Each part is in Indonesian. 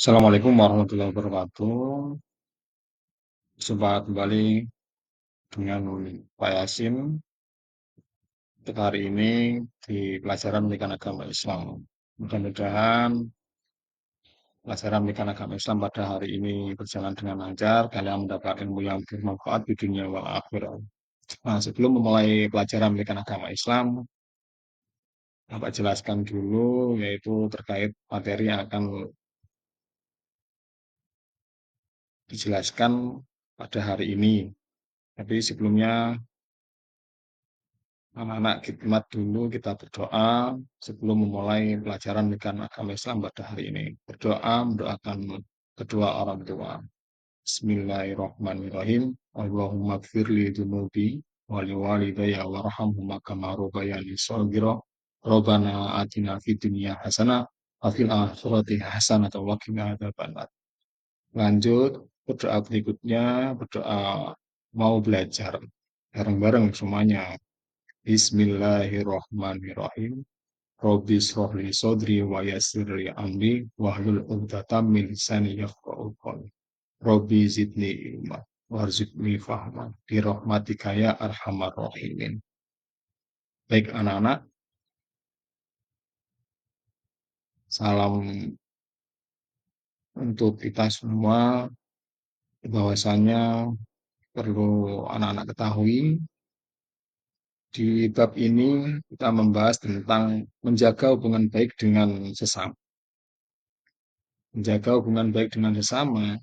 Assalamualaikum warahmatullahi wabarakatuh. Jumpa kembali dengan Pak Yasin untuk hari ini di pelajaran pendidikan agama Islam. Mudah-mudahan pelajaran pendidikan agama Islam pada hari ini berjalan dengan lancar, kalian mendapat ilmu yang bermanfaat di dunia wal akhirat. Nah, sebelum memulai pelajaran pendidikan agama Islam, Bapak jelaskan dulu yaitu terkait materi yang akan dijelaskan pada hari ini. Tapi sebelumnya anak-anak khidmat dulu kita berdoa sebelum memulai pelajaran pendidikan agama Islam pada hari ini. Berdoa mendoakan kedua orang tua. Bismillahirrahmanirrahim. Allahumma gfirli dunubi wali walidayya warhamhuma kama rabbayani shaghira. Rabbana atina fid dunya hasanah wa fil akhirati hasanah wa qina adzabannar. Lanjut berdoa berikutnya, berdoa mau belajar bareng-bareng semuanya. Bismillahirrahmanirrahim. Robbi shrahli sodri wa yassirli amri wahlul 'uqdatam min lisani yafqahu qawli. Robbi zidni ilma warzuqni fahma bi rahmatika ya arhamar rahimin. Baik anak-anak, salam untuk kita semua bahwasanya perlu anak-anak ketahui di bab ini kita membahas tentang menjaga hubungan baik dengan sesama. Menjaga hubungan baik dengan sesama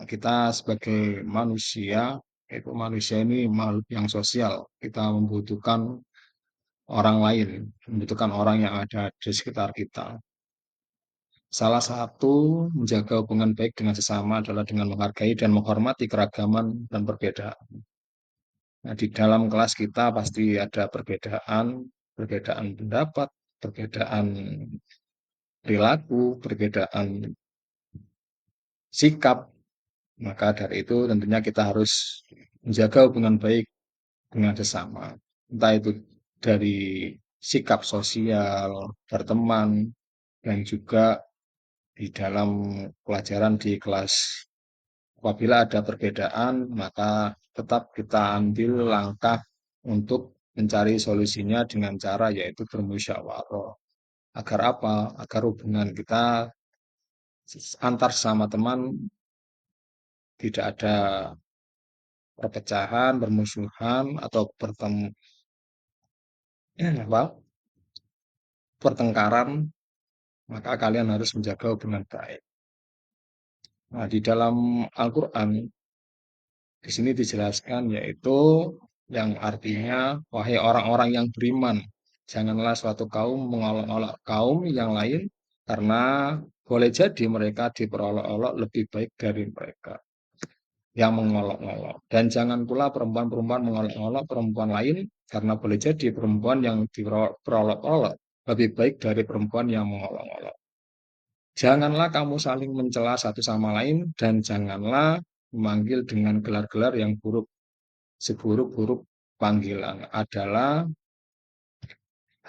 kita sebagai manusia, itu manusia ini makhluk yang sosial. Kita membutuhkan orang lain, membutuhkan orang yang ada di sekitar kita. Salah satu menjaga hubungan baik dengan sesama adalah dengan menghargai dan menghormati keragaman dan perbedaan. Nah, di dalam kelas kita pasti ada perbedaan, perbedaan pendapat, perbedaan perilaku, perbedaan sikap. Maka dari itu tentunya kita harus menjaga hubungan baik dengan sesama. Entah itu dari sikap sosial, berteman, dan juga di dalam pelajaran di kelas. Apabila ada perbedaan, maka tetap kita ambil langkah untuk mencari solusinya dengan cara yaitu bermusyawarah. Agar apa? Agar hubungan kita antar sama teman tidak ada perpecahan, permusuhan, atau pertengkaran, maka kalian harus menjaga hubungan baik. Nah, di dalam Al-Quran, di sini dijelaskan yaitu yang artinya, wahai orang-orang yang beriman, janganlah suatu kaum mengolok-olok kaum yang lain, karena boleh jadi mereka diperolok-olok lebih baik dari mereka yang mengolok-olok. Dan jangan pula perempuan-perempuan mengolok-olok perempuan lain, karena boleh jadi perempuan yang diperolok-olok lebih baik dari perempuan yang mengolok-olok. Janganlah kamu saling mencela satu sama lain dan janganlah memanggil dengan gelar-gelar yang buruk. Seburuk-buruk panggilan adalah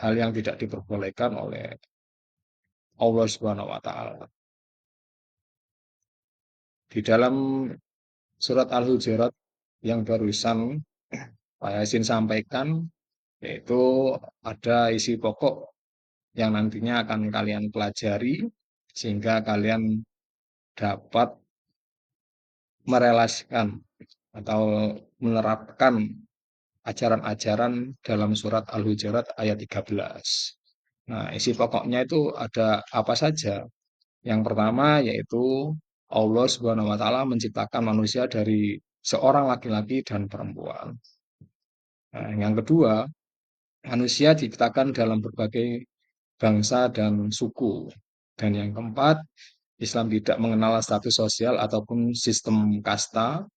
hal yang tidak diperbolehkan oleh Allah Subhanahu wa taala. Di dalam surat Al-Hujurat yang barusan Pak Yasin sampaikan, yaitu ada isi pokok yang nantinya akan kalian pelajari sehingga kalian dapat merelasikan atau menerapkan ajaran-ajaran dalam surat Al-Hujurat ayat 13. Nah, isi pokoknya itu ada apa saja? Yang pertama yaitu Allah Subhanahu wa taala menciptakan manusia dari seorang laki-laki dan perempuan. Nah, yang kedua, manusia diciptakan dalam berbagai bangsa dan suku. Dan yang keempat, Islam tidak mengenal status sosial ataupun sistem kasta.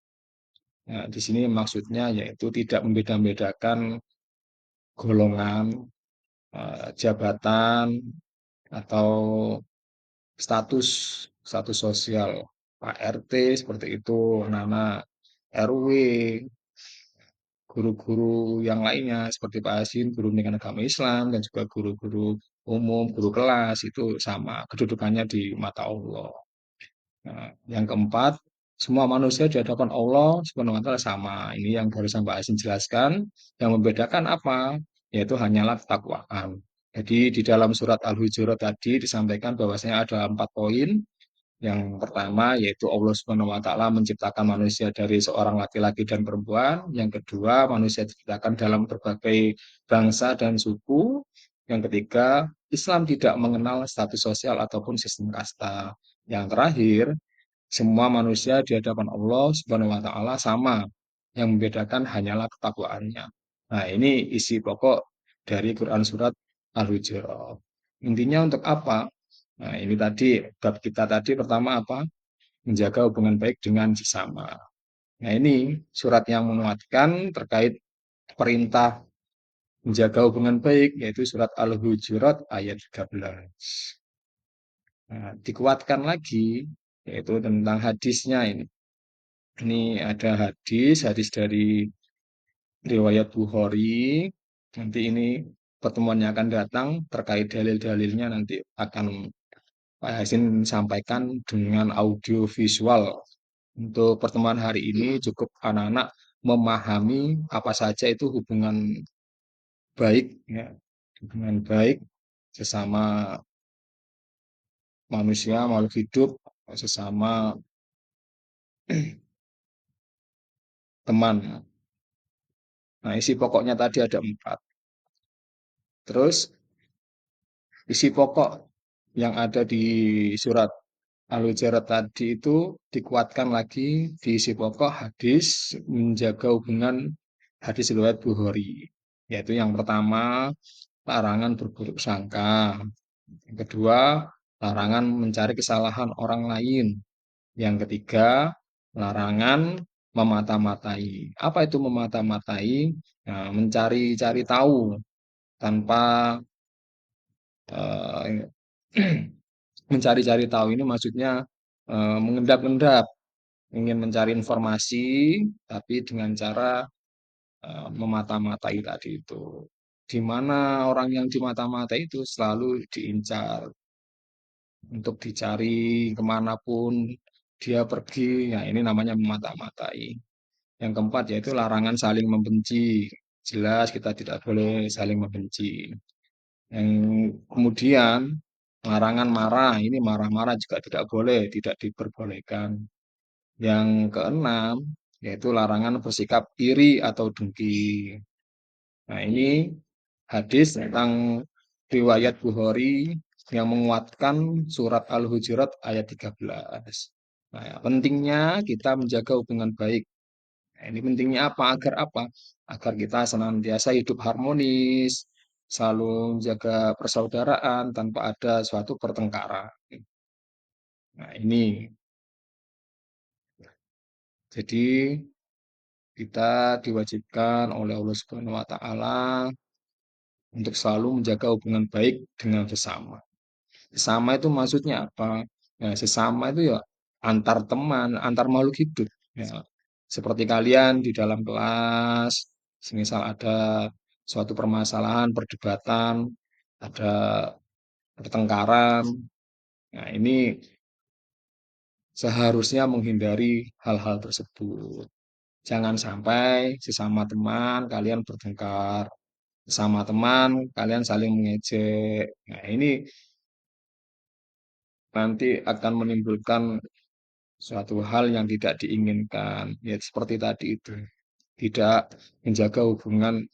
Nah, di sini maksudnya yaitu tidak membeda-bedakan golongan, jabatan, atau status status sosial Pak RT seperti itu, anak-anak RW, guru-guru yang lainnya seperti Pak Hasin, guru pendidikan agama Islam dan juga guru-guru umum, guru kelas itu sama kedudukannya di mata Allah. Nah, yang keempat, semua manusia di hadapan Allah Subhanahu wa taala sama. Ini yang barusan Mbak Asin jelaskan. Yang membedakan apa? Yaitu hanyalah ketakwaan. Jadi di dalam surat Al-Hujurat tadi disampaikan bahwasanya ada 4 poin. Yang pertama yaitu Allah Subhanahu wa taala menciptakan manusia dari seorang laki-laki dan perempuan. Yang kedua, manusia diciptakan dalam berbagai bangsa dan suku. Yang ketiga, Islam tidak mengenal status sosial ataupun sistem kasta. Yang terakhir, semua manusia di hadapan Allah Subhanahu wa taala sama. Yang membedakan hanyalah ketakwaannya. Nah, ini isi pokok dari Quran surat Al-Hujurat. Intinya untuk apa? Nah, ini tadi bab kita tadi pertama apa? Menjaga hubungan baik dengan sesama. Nah, ini surat yang menguatkan terkait perintah menjaga hubungan baik yaitu surat Al-Hujurat ayat 13. Nah, dikuatkan lagi yaitu tentang hadisnya ini. Ini ada hadis dari riwayat Bukhari. Nanti ini pertemuannya akan datang terkait dalil-dalilnya nanti akan Pak Yasin sampaikan dengan audio visual. Untuk pertemuan hari ini cukup anak-anak memahami apa saja itu hubungan baik, ya, hubungan baik sesama manusia, makhluk hidup, sesama teman. Nah, isi pokoknya tadi ada 4. Terus isi pokok yang ada di surat Al-Hujurat tadi itu dikuatkan lagi di isi pokok hadis menjaga hubungan hadis riwayat Bukhari. Yaitu yang pertama, larangan berburuk sangka. Yang kedua, larangan mencari kesalahan orang lain. Yang ketiga, larangan memata-matai. Apa itu memata-matai? Nah, mencari-cari tahu tanpa eh, mencari-cari tahu ini maksudnya mengendap-endap, ingin mencari informasi, tapi dengan cara memata-matai tadi itu. Di mana orang yang dimata-matai itu selalu diincar untuk dicari kemanapun dia pergi. Ya, ini namanya memata-matai. Yang keempat yaitu larangan saling membenci. Jelas kita tidak boleh saling membenci. Yang kemudian larangan marah. Ini marah-marah juga tidak boleh, tidak diperbolehkan. Yang keenam yaitu larangan bersikap iri atau dengki. Nah, ini hadis tentang riwayat Bukhari yang menguatkan surat Al-Hujurat ayat 13. Nah, ya, pentingnya kita menjaga hubungan baik. Nah, ini pentingnya apa? Agar apa? Agar kita senantiasa hidup harmonis, selalu menjaga persaudaraan tanpa ada suatu pertengkaran. Nah, ini jadi kita diwajibkan oleh Allah Subhanahu wa taala untuk selalu menjaga hubungan baik dengan sesama. Sesama itu maksudnya apa? Ya, sesama itu ya antar teman, antar makhluk hidup. Ya. Seperti kalian di dalam kelas, semisal ada suatu permasalahan, perdebatan, ada pertengkaran. Nah, ini seharusnya menghindari hal-hal tersebut. Jangan sampai sesama teman kalian bertengkar, sesama teman kalian saling mengejek. Nah, ini nanti akan menimbulkan suatu hal yang tidak diinginkan. Ya, seperti tadi itu. Tidak menjaga hubungan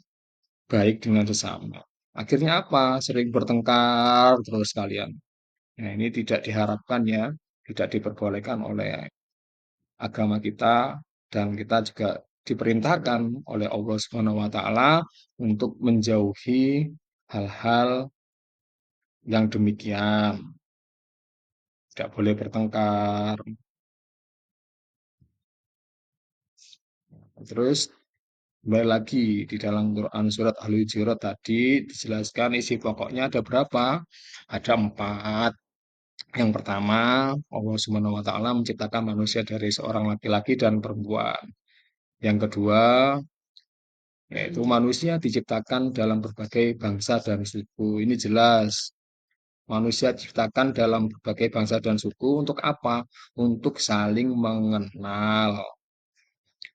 baik dengan sesama. Akhirnya apa? Sering bertengkar terus kalian. Nah, ini tidak diharapkan ya, tidak diperbolehkan oleh agama kita dan kita juga diperintahkan oleh Allah Subhanahu wa taala untuk menjauhi hal-hal yang demikian. Tidak boleh bertengkar. Terus kembali lagi di dalam Quran surat Al-Hujurat tadi dijelaskan isi pokoknya ada berapa? Ada 4. Yang pertama, Allah Subhanahu wa taala menciptakan manusia dari seorang laki-laki dan perempuan. Yang kedua, yaitu manusia diciptakan dalam berbagai bangsa dan suku. Ini jelas. Manusia diciptakan dalam berbagai bangsa dan suku untuk apa? Untuk saling mengenal.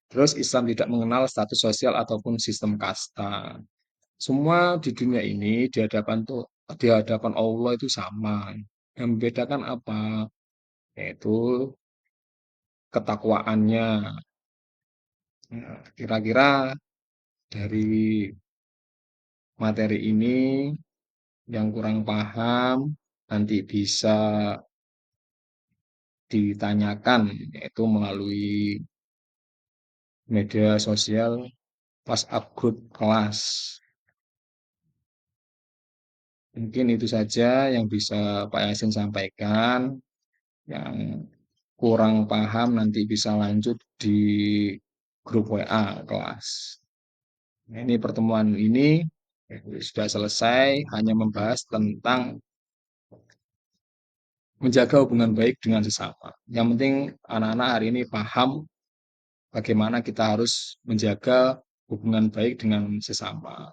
Terus Islam tidak mengenal status sosial ataupun sistem kasta. Semua di dunia ini di hadapan Allah itu sama. Yang membedakan apa? Yaitu ketakwaannya. Nah, kira-kira dari materi ini yang kurang paham nanti bisa ditanyakan yaitu melalui media sosial WhatsApp grup kelas. Mungkin itu saja yang bisa Pak Yasin sampaikan. Yang kurang paham nanti bisa lanjut di grup WA kelas. Nah, ini pertemuan ini sudah selesai, hanya membahas tentang menjaga hubungan baik dengan sesama. Yang penting anak-anak hari ini paham bagaimana kita harus menjaga hubungan baik dengan sesama.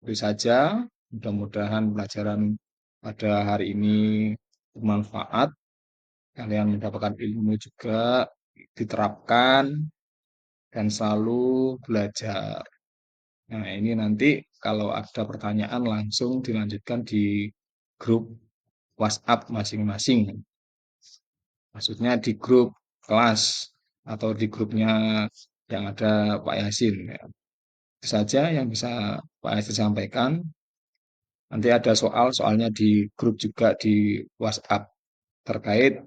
Itu saja, mudah-mudahan pelajaran pada hari ini bermanfaat. Kalian mendapatkan ilmu juga, diterapkan, dan selalu belajar. Nah, ini nanti kalau ada pertanyaan langsung dilanjutkan di grup WhatsApp masing-masing. Maksudnya di grup kelas atau di grupnya yang ada Pak Yasin. Ya. Itu saja yang bisa Pak Yasin sampaikan. Nanti ada soalnya di grup juga di WhatsApp terkait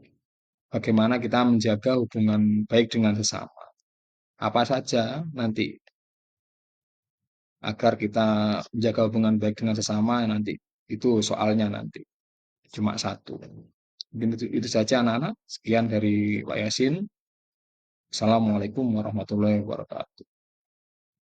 bagaimana kita menjaga hubungan baik dengan sesama. Apa saja nanti agar kita menjaga hubungan baik dengan sesama nanti itu soalnya nanti cuma satu. Mungkin itu saja anak-anak. Sekian dari Pak Yasin. Assalamualaikum warahmatullahi wabarakatuh.